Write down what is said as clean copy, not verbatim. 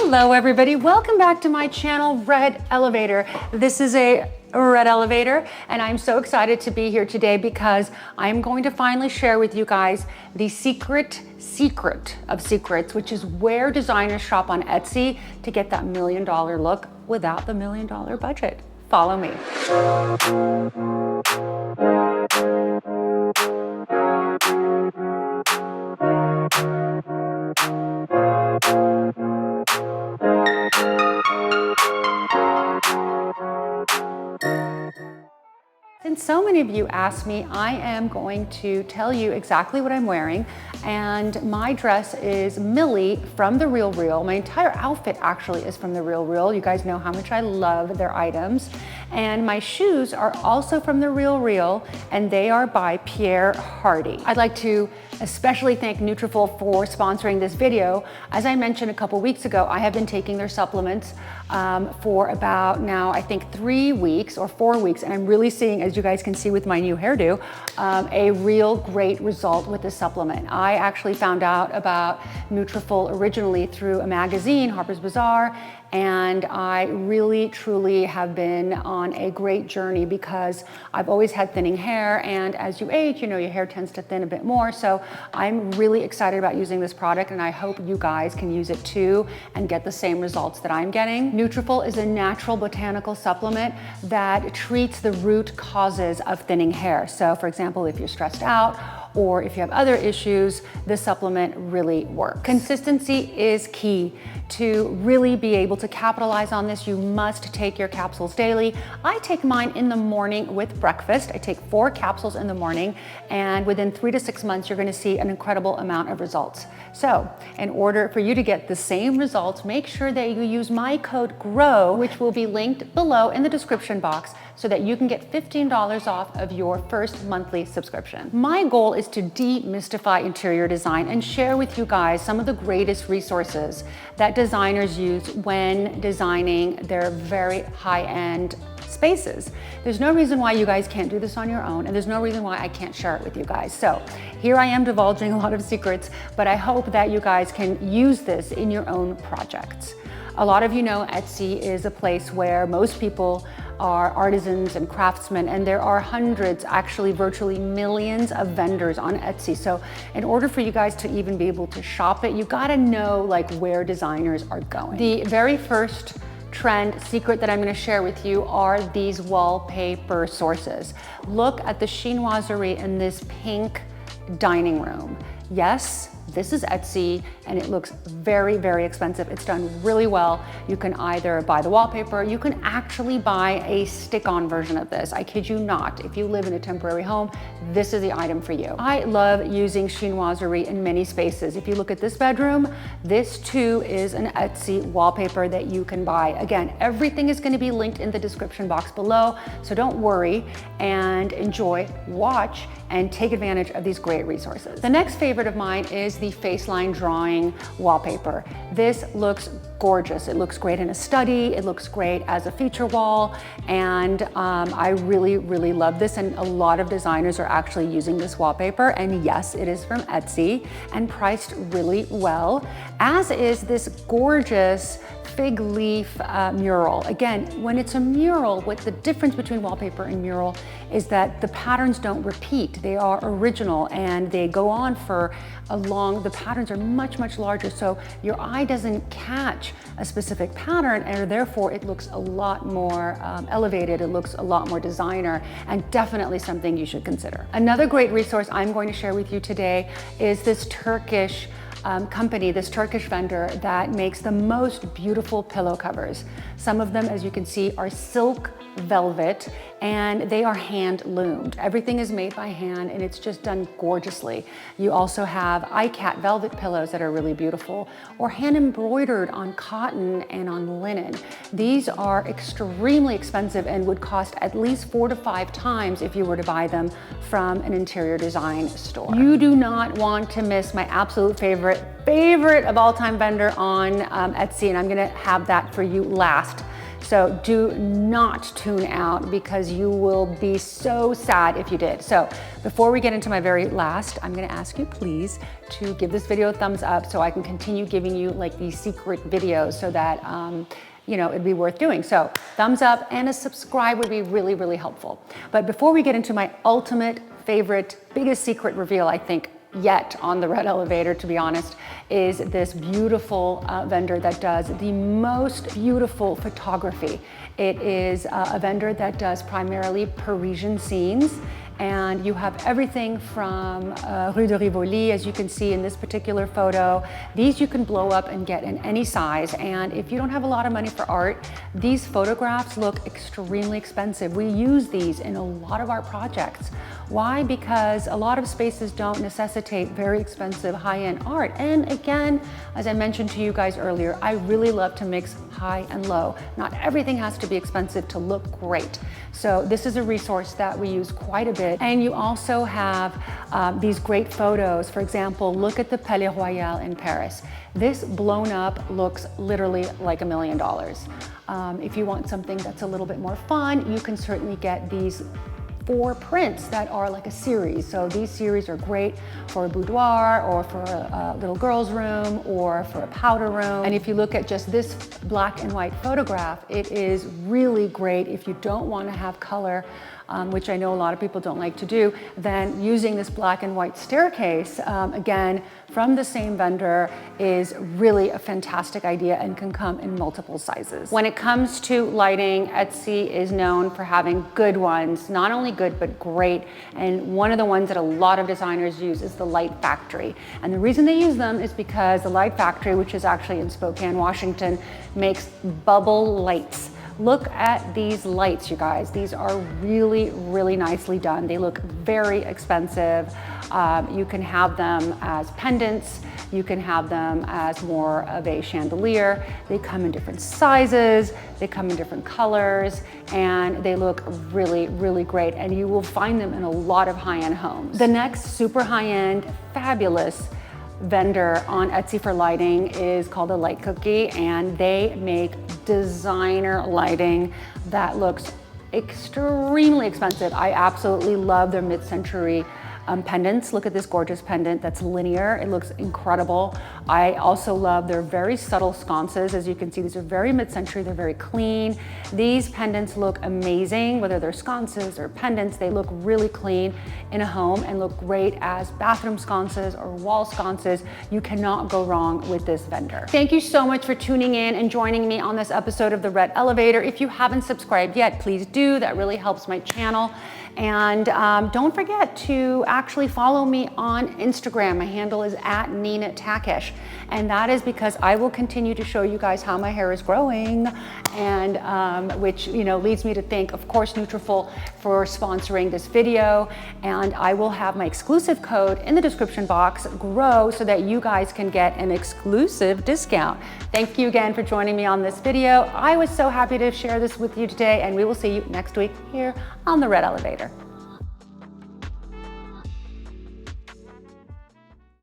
Hello everybody, welcome back to my channel, Red Elevator. This is a Red Elevator and I'm so excited to be here today because I'm going to finally share with you guys the secret of secrets, which is where designers shop on Etsy to get that $1 million look without the $1 million budget. Follow me. Since so many of you asked me, I am going to tell you exactly what I'm wearing. And my dress is Millie from The Real Real. My entire outfit actually is from The Real Real. You guys know how much I love their items. And my shoes are also from The Real Real, and they are by Pierre Hardy. I'd like to especially thank Nutrafol for sponsoring this video. As I mentioned a couple weeks ago, I have been taking their supplements for about now, I think 3 weeks or 4 weeks, and I'm really seeing, as you guys can see with my new hairdo, a real great result with this supplement. I actually found out about Nutrafol originally through a magazine, Harper's Bazaar, and I really, truly have been on a great journey because I've always had thinning hair, and as you age, you know, your hair tends to thin a bit more. So I'm really excited about using this product, and I hope you guys can use it too and get the same results that I'm getting. Nutrafol is a natural botanical supplement that treats the root causes of thinning hair. So for example, if you're stressed out, or if you have other issues, this supplement really works. Consistency is key. To really be able to capitalize on this, you must take your capsules daily. I take mine in the morning with breakfast. I take 4 capsules in the morning, and within 3 to 6 months, you're gonna see an incredible amount of results. So in order for you to get the same results, make sure that you use my code GROW, which will be linked below in the description box, so that you can get $15 off of your first monthly subscription. My goal is to demystify interior design and share with you guys some of the greatest resources that designers use when designing their very high-end spaces. There's no reason why you guys can't do this on your own, and there's no reason why I can't share it with you guys. So here I am divulging a lot of secrets, but I hope that you guys can use this in your own projects. A lot of you know Etsy is a place where most people are artisans and craftsmen, and there are hundreds, actually virtually millions of vendors on Etsy. So in order for you guys to even be able to shop it, you gotta know like where designers are going. The very first trend secret that I'm gonna share with you are these wallpaper sources. Look at the chinoiserie in this pink dining room. Yes, this is Etsy, and it looks very, very expensive. It's done really well. You can either buy the wallpaper, you can actually buy a stick-on version of this. I kid you not. If you live in a temporary home, this is the item for you. I love using chinoiserie in many spaces. If you look at this bedroom, this too is an Etsy wallpaper that you can buy. Again, everything is gonna be linked in the description box below, so don't worry, and enjoy, watch, and take advantage of these great resources. The next favorite of mine is the face line drawing wallpaper. This looks gorgeous. It looks great in a study. It looks great as a feature wall. And I really, really love this. And a lot of designers are actually using this wallpaper. And yes, it is from Etsy and priced really well, as is this gorgeous fig leaf mural. Again, when it's a mural, what the difference between wallpaper and mural is that the patterns don't repeat. They are original and they go on for a long, the patterns are much, much larger. So your eye doesn't catch a specific pattern, and therefore it looks a lot more elevated. It looks a lot more designer, and definitely something you should consider. Another great resource I'm going to share with you today is this Turkish company, this Turkish vendor that makes the most beautiful pillow covers. Some of them, as you can see, are silk velvet, and they are hand loomed. Everything is made by hand, and it's just done gorgeously. You also have iCat velvet pillows that are really beautiful, or hand embroidered on cotton and on linen. These are extremely expensive and would cost at least 4 to 5 times if you were to buy them from an interior design store. You do not want to miss my absolute favorite of all time vendor on Etsy, and I'm gonna have that for you last. So do not tune out because you will be so sad if you did. So before we get into my very last, I'm gonna ask you please to give this video a thumbs up so I can continue giving you like these secret videos so that you know, it'd be worth doing. So thumbs up and a subscribe would be really, really helpful. But before we get into my ultimate favorite, biggest secret reveal, I think, yet on the Red Elevator, to be honest, is this beautiful vendor that does the most beautiful photography. It is a vendor that does primarily Parisian scenes. And you have everything from Rue de Rivoli, as you can see in this particular photo. These you can blow up and get in any size. And if you don't have a lot of money for art, these photographs look extremely expensive. We use these in a lot of our projects. Why? Because a lot of spaces don't necessitate very expensive high-end art. And again, as I mentioned to you guys earlier, I really love to mix high and low. Not everything has to be expensive to look great. So this is a resource that we use quite a bit. And you also have these great photos. For example, look at the Palais Royal in Paris. This blown up looks literally like $1 million. If you want something that's a little bit more fun, you can certainly get these 4 prints that are like a series. So these series are great for a boudoir or for a little girl's room or for a powder room. And if you look at just this black and white photograph, it is really great if you don't want to have color, which I know a lot of people don't like to do. Then using this black and white staircase, again, from the same vendor, is really a fantastic idea and can come in multiple sizes. When it comes to lighting, Etsy is known for having good ones, not only good, but great. And one of the ones that a lot of designers use is the Light Factory. And the reason they use them is because the Light Factory, which is actually in Spokane, Washington, makes bubble lights. Look at these lights, you guys. These are really, really nicely done. They look very expensive. You can have them as pendants. You can have them as more of a chandelier. They come in different sizes. They come in different colors, and they look really, really great. And you will find them in a lot of high-end homes. The next super high-end, fabulous vendor on Etsy for lighting is called the Light Cookie, and they make designer lighting that looks extremely expensive. I absolutely love their mid-century pendants. Look at this gorgeous pendant that's linear. It looks incredible. I also love their very subtle sconces. As you can see, these are very mid-century. They're very clean. These pendants look amazing, whether they're sconces or pendants. They look really clean in a home and look great as bathroom sconces or wall sconces. You cannot go wrong with this vendor. Thank you so much for tuning in and joining me on this episode of The Red Elevator. If you haven't subscribed yet, please do. That really helps my channel. And don't forget to actually follow me on Instagram. My handle is @Takesh. And that is because I will continue to show you guys how my hair is growing, and which leads me to thank, of course, Nutrafol for sponsoring this video. And I will have my exclusive code in the description box, GROW, so that you guys can get an exclusive discount. Thank you again for joining me on this video. I was so happy to share this with you today, and we will see you next week here on The Red Elevator.